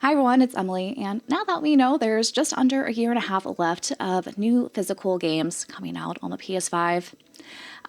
Hi everyone, it's Emily, and now that we know there's just under a year and a half left of new physical games coming out on the PS5,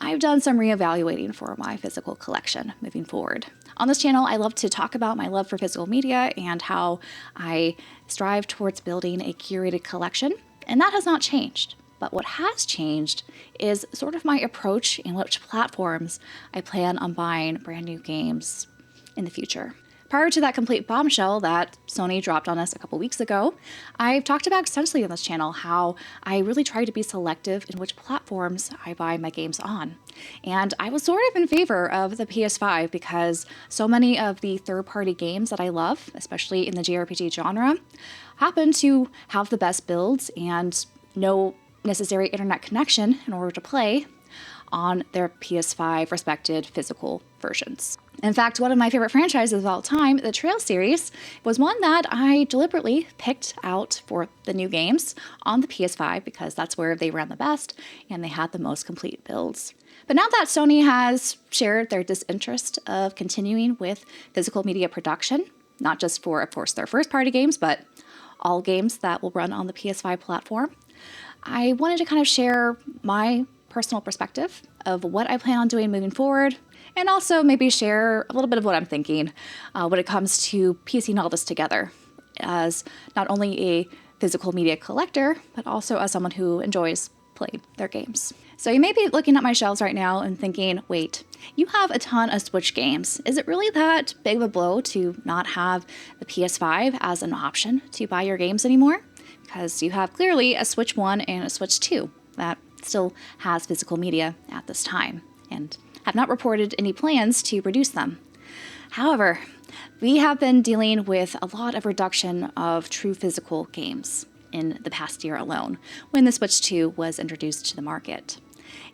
I've done some reevaluating for my physical collection moving forward. On this channel, I love to talk about my love for physical media and how I strive towards building a curated collection, and that has not changed. But what has changed is sort of my approach in which platforms I plan on buying brand new games in the future. Prior to that complete bombshell that Sony dropped on us a couple weeks ago, I've talked about extensively on this channel how I really try to be selective in which platforms I buy my games on. And I was sort of in favor of the PS5 because so many of the third-party games that I love, especially in the JRPG genre, happen to have the best builds and no necessary internet connection in order to play on their PS5 respected physical versions. In fact, one of my favorite franchises of all time, the Trail series, was one that I deliberately picked out for the new games on the PS5 because that's where they ran the best and they had the most complete builds. But now that Sony has shared their disinterest of continuing with physical media production, not just for, of course, their first-party games, but all games that will run on the PS5 platform, I wanted to kind of share my personal perspective of what I plan on doing moving forward, and also maybe share a little bit of what I'm thinking when it comes to piecing all this together as not only a physical media collector, but also as someone who enjoys playing their games. So you may be looking at my shelves right now and thinking, wait, you have a ton of Switch games. Is it really that big of a blow to not have the PS5 as an option to buy your games anymore? Because you have clearly a Switch 1 and a Switch 2 that still has physical media at this time and have not reported any plans to reduce them. However, we have been dealing with a lot of reduction of true physical games in the past year alone when the Switch 2 was introduced to the market.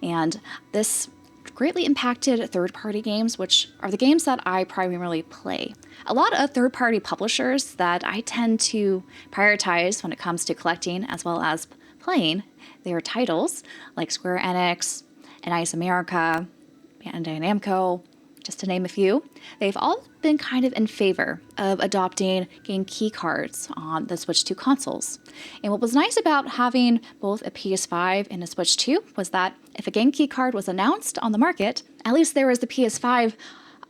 And this greatly impacted third-party games, which are the games that I primarily play. A lot of third-party publishers that I tend to prioritize when it comes to collecting as well as playing their titles, like Square Enix, NIS America, Bandai Namco, just to name a few, they've all been kind of in favor of adopting game key cards on the Switch 2 consoles. And what was nice about having both a PS5 and a Switch 2 was that if a game key card was announced on the market, at least there was the PS5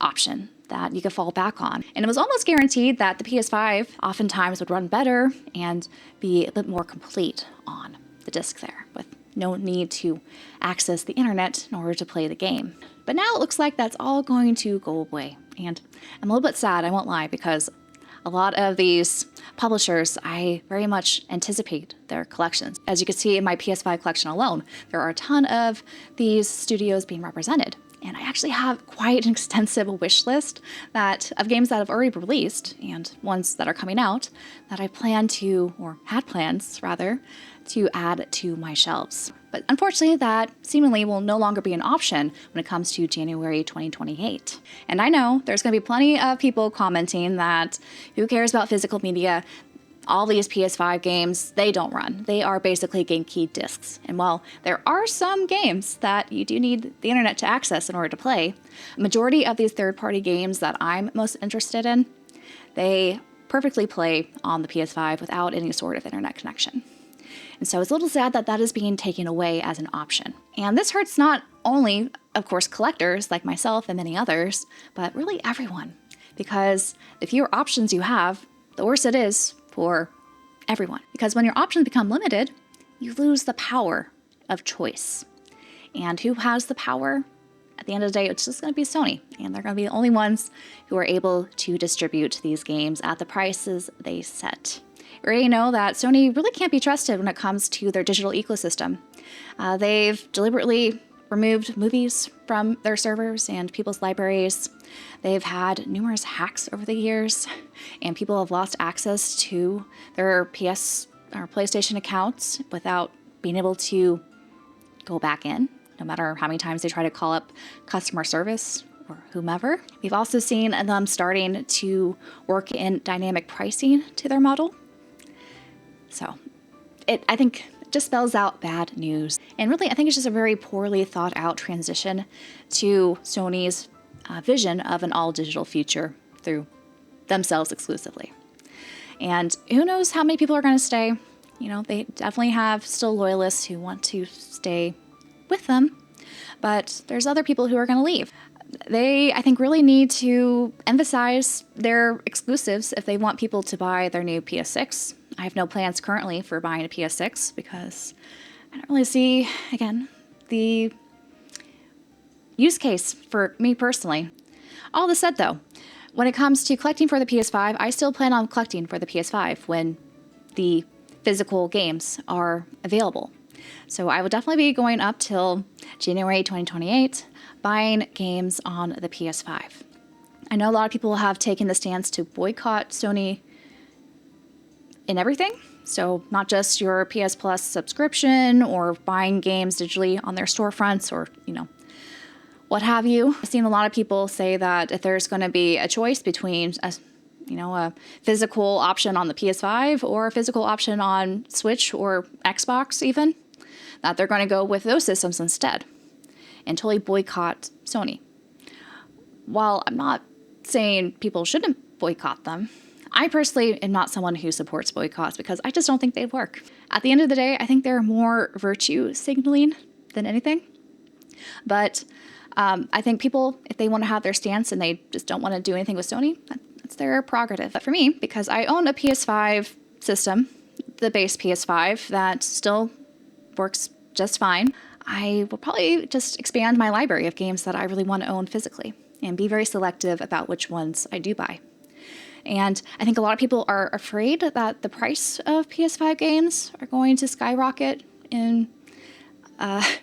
option that you could fall back on. And it was almost guaranteed that the PS5 oftentimes would run better and be a bit more complete on the disc there, with no need to access the internet in order to play the game. But now it looks like that's all going to go away. And I'm a little bit sad, I won't lie, because a lot of these publishers, I very much anticipate their collections. As you can see in my PS5 collection alone, there are a ton of these studios being represented. And I actually have quite an extensive wish list of games that have already been released and ones that are coming out that I plan to, or had plans rather, to add to my shelves. But unfortunately, that seemingly will no longer be an option when it comes to January 2028. And I know there's going to be plenty of people commenting that who cares about physical media? All these PS5 games, they don't run. They are basically game key discs. And while there are some games that you do need the internet to access in order to play, a majority of these third-party games that I'm most interested in, they perfectly play on the PS5 without any sort of internet connection. And so it's a little sad that that is being taken away as an option. And this hurts not only, of course, collectors like myself and many others, but really everyone. Because the fewer options you have, the worse it is for everyone. Because when your options become limited, you lose the power of choice. And who has the power? At the end of the day, it's just going to be Sony. And they're going to be the only ones who are able to distribute these games at the prices they set. We already know that Sony really can't be trusted when it comes to their digital ecosystem. They've deliberately removed movies from their servers and people's libraries. They've had numerous hacks over the years, and people have lost access to their PS or PlayStation accounts without being able to go back in, no matter how many times they try to call up customer service or whomever. We've also seen them starting to work in dynamic pricing to their model. So I think it just spells out bad news. And really, I think it's just a very poorly thought out transition to Sony's vision of an all digital future through themselves exclusively. And who knows how many people are going to stay. You know, they definitely have still loyalists who want to stay with them, but there's other people who are going to leave. They, I think, really need to emphasize their exclusives if they want people to buy their new PS6. I have no plans currently for buying a PS6 because I don't really see, again, the use case for me personally. All this said, though, when it comes to collecting for the PS5, I still plan on collecting for the PS5 when the physical games are available. So I will definitely be going up till January 2028, buying games on the PS5. I know a lot of people have taken the stance to boycott Sony in everything. So not just your PS Plus subscription or buying games digitally on their storefronts or, what have you. I've seen a lot of people say that if there's going to be a choice between a physical option on the PS5 or a physical option on Switch or Xbox even, that they're going to go with those systems instead and totally boycott Sony. While I'm not saying people shouldn't boycott them, I personally am not someone who supports boycotts because I just don't think they work. At the end of the day, I think they're more virtue signaling than anything. But I think people, if they want to have their stance and they just don't want to do anything with Sony, that's their prerogative. But for me, because I own a PS5 system, the base PS5, that still works just fine, I will probably just expand my library of games that I really want to own physically and be very selective about which ones I do buy. And I think a lot of people are afraid that the price of PS5 games are going to skyrocket in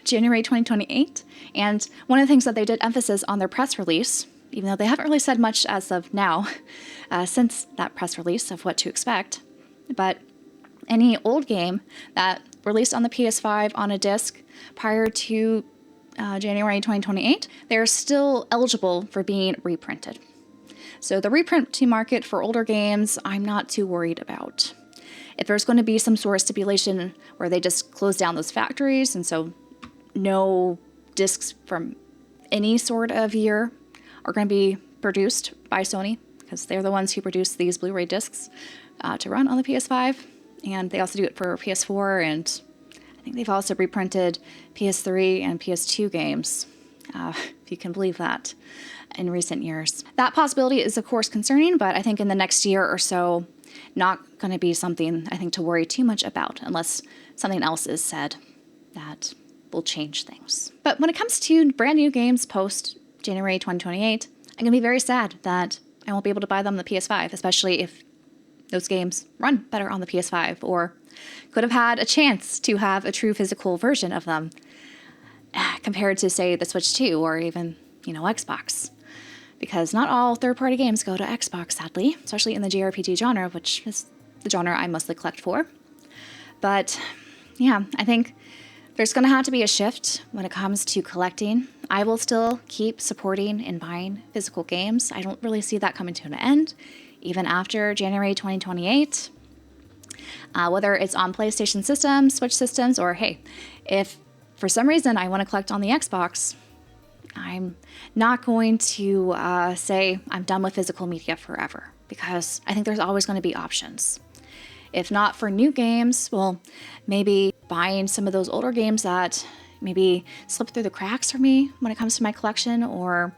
January 2028. And one of the things that they did emphasis on their press release, even though they haven't really said much as of now, since that press release of what to expect, but any old game that released on the PS5 on a disc prior to January 2028, they're still eligible for being reprinted. So the reprinting market for older games, I'm not too worried about. If there's going to be some sort of stipulation where they just close down those factories, and so no discs from any sort of year are going to be produced by Sony, because they're the ones who produce these Blu-ray discs to run on the PS5, and they also do it for PS4, and I think they've also reprinted PS3 and PS2 games, if you can believe that, in recent years. That possibility is, of course, concerning, but I think in the next year or so, not going to be something, I think, to worry too much about, unless something else is said that will change things. But when it comes to brand new games post January 2028, I'm going to be very sad that I won't be able to buy them on the PS5, especially if those games run better on the PS5 or could have had a chance to have a true physical version of them compared to, say, the Switch 2 or even, Xbox. Because not all third-party games go to Xbox, sadly, especially in the JRPG genre, which is the genre I mostly collect for. But yeah, I think there's going to have to be a shift when it comes to collecting. I will still keep supporting and buying physical games. I don't really see that coming to an end, even after January 2028. Whether it's on PlayStation systems, Switch systems, or hey, if for some reason I want to collect on the Xbox, I'm not going to say I'm done with physical media forever, because I think there's always going to be options. If not for new games, well, maybe buying some of those older games that maybe slip through the cracks for me when it comes to my collection, or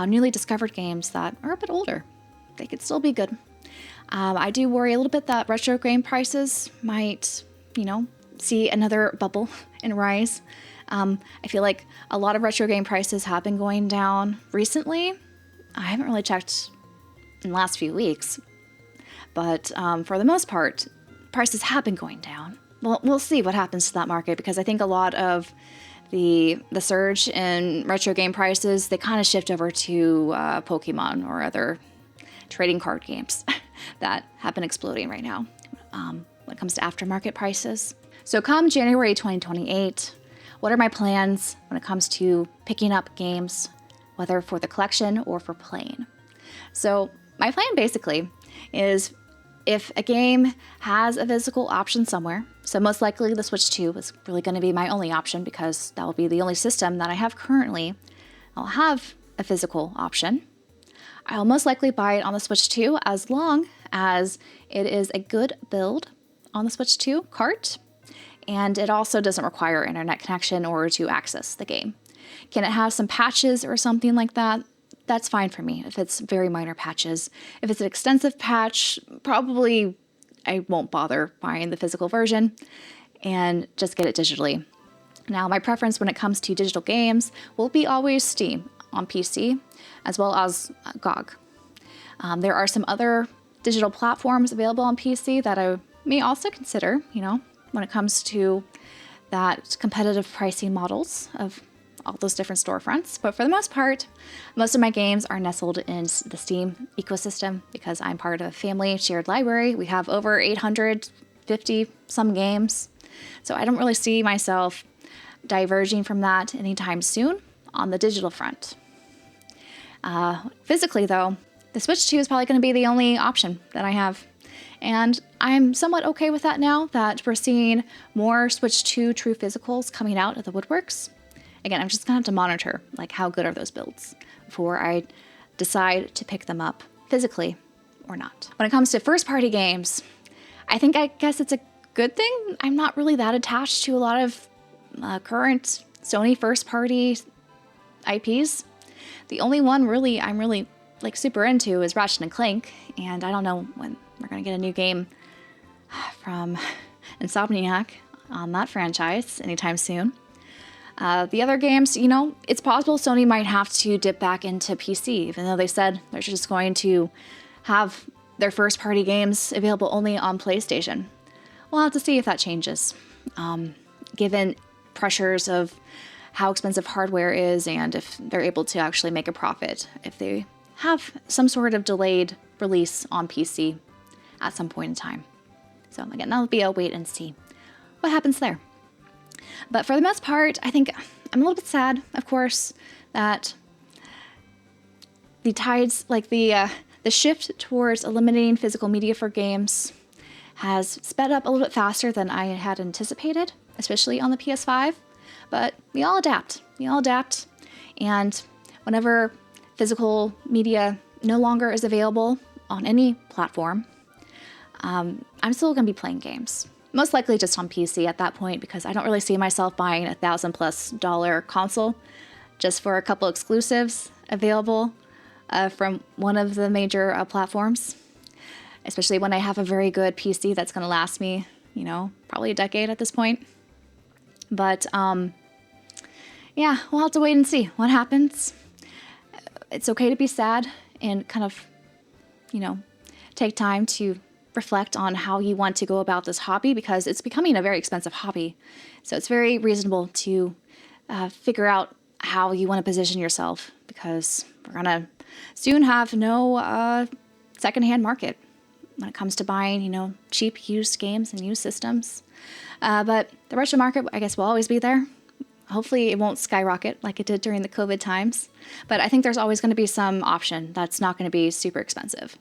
newly discovered games that are a bit older. They could still be good. I do worry a little bit that retro game prices might, see another bubble and rise. I feel like a lot of retro game prices have been going down recently. I haven't really checked in the last few weeks, but for the most part, prices have been going down. Well, we'll see what happens to that market, because I think a lot of the surge in retro game prices, they kind of shift over to Pokemon or other trading card games that have been exploding right now when it comes to aftermarket prices. So come January 2028, what are my plans when it comes to picking up games, whether for the collection or for playing? So my plan basically is, if a game has a physical option somewhere, so most likely the Switch 2 is really going to be my only option, because that will be the only system that I have currently. I'll have a physical option. I'll most likely buy it on the Switch 2 as long as it is a good build on the Switch 2 cart, and it also doesn't require internet connection in order to access the game. Can it have some patches or something like that? That's fine for me if it's very minor patches. If it's an extensive patch, probably I won't bother buying the physical version and just get it digitally. Now, my preference when it comes to digital games will be always Steam on PC, as well as GOG. There are some other digital platforms available on PC that I may also consider, when it comes to that competitive pricing models of all those different storefronts. But for the most part, most of my games are nestled in the Steam ecosystem because I'm part of a family shared library. We have over 850 some games. So I don't really see myself diverging from that anytime soon on the digital front. Physically, though, the Switch 2 is probably going to be the only option that I have. And I'm somewhat okay with that now that we're seeing more Switch 2 true physicals coming out of the woodworks. Again, I'm just going to have to monitor, how good are those builds before I decide to pick them up physically or not. When it comes to first-party games, I guess it's a good thing. I'm not really that attached to a lot of current Sony first-party IPs. The only one really I'm really super into is Ratchet and Clank, and I don't know when we're going to get a new game from Insomniac on that franchise anytime soon. The other games, it's possible Sony might have to dip back into PC, even though they said they're just going to have their first-party games available only on PlayStation. We'll have to see if that changes, given pressures of how expensive hardware is and if they're able to actually make a profit if they have some sort of delayed release on PC at some point in time. So again, that'll be a wait and see what happens there. But for the most part, I think I'm a little bit sad, of course, that the tides, the shift towards eliminating physical media for games has sped up a little bit faster than I had anticipated, especially on the PS5. But we all adapt. And whenever physical media no longer is available on any platform, I'm still going to be playing games. Most likely just on PC at that point, because I don't really see myself buying a $1,000+ console just for a couple exclusives available from one of the major platforms, especially when I have a very good PC that's going to last me, probably a decade at this point. But yeah, we'll have to wait and see what happens. It's okay to be sad and kind of, take time to reflect on how you want to go about this hobby, because it's becoming a very expensive hobby. So it's very reasonable to figure out how you want to position yourself, because we're going to soon have no secondhand market when it comes to buying, cheap used games and used systems. But the retro market, I guess, will always be there. Hopefully it won't skyrocket like it did during the COVID times. But I think there's always going to be some option that's not going to be super expensive.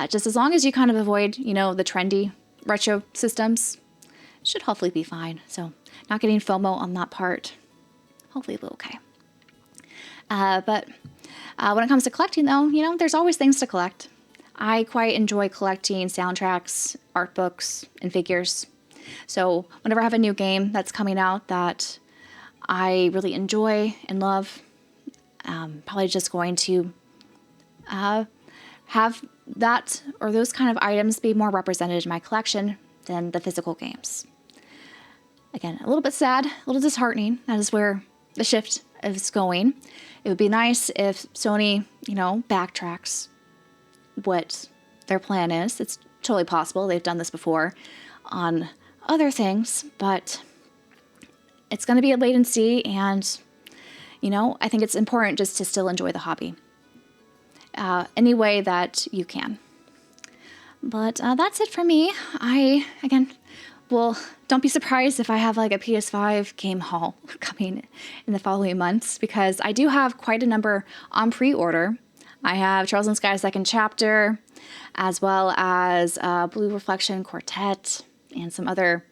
Just as long as you kind of avoid, the trendy retro systems, should hopefully be fine. So not getting FOMO on that part. Hopefully it'll be okay. But when it comes to collecting, though, there's always things to collect. I quite enjoy collecting soundtracks, art books, and figures. So whenever I have a new game that's coming out that I really enjoy and love, probably just going to have that or those kind of items be more represented in my collection than the physical games. Again, a little bit sad, a little disheartening. That is where the shift is going. It would be nice if Sony, backtracks what their plan is. It's totally possible. They've done this before on other things, but it's going to be a wait and see, and, I think it's important just to still enjoy the hobby any way that you can. But that's it for me. Don't be surprised if I have a PS5 game haul coming in the following months, because I do have quite a number on pre-order. I have Trails in Sky Second Chapter, as well as Blue Reflection Quartet, and some other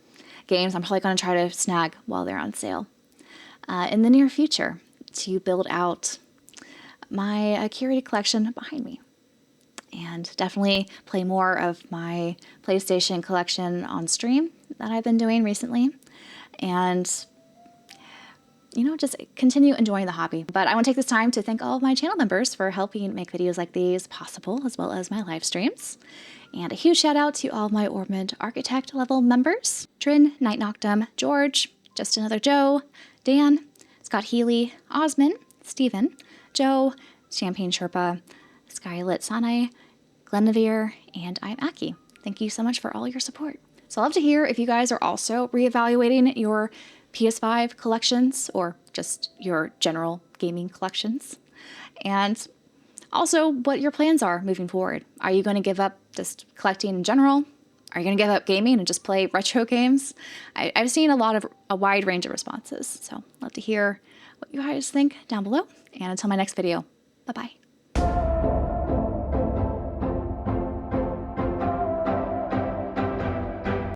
games I'm probably going to try to snag while they're on sale in the near future to build out my curated collection behind me. and definitely play more of my PlayStation collection on stream that I've been doing recently. And just continue enjoying the hobby. But I want to take this time to thank all of my channel members for helping make videos like these possible, as well as my live streams. And a huge shout out to all of my Orbment Architect level members: Trin, Night Noctum, George, Just Another Joe, Dan, Scott Healy, Osman, Steven, Joe, Champagne Sherpa, Skylit Sanai, Glenavere, and I'm Aki. Thank you so much for all your support. So I'd love to hear if you guys are also reevaluating your PS5 collections or just your general gaming collections. And also what your plans are moving forward. Are you going to give up just collecting in general? Are you going to give up gaming and just play retro games? I've seen a wide range of responses. So I'd love to hear what you guys think down below. And until my next video, bye-bye.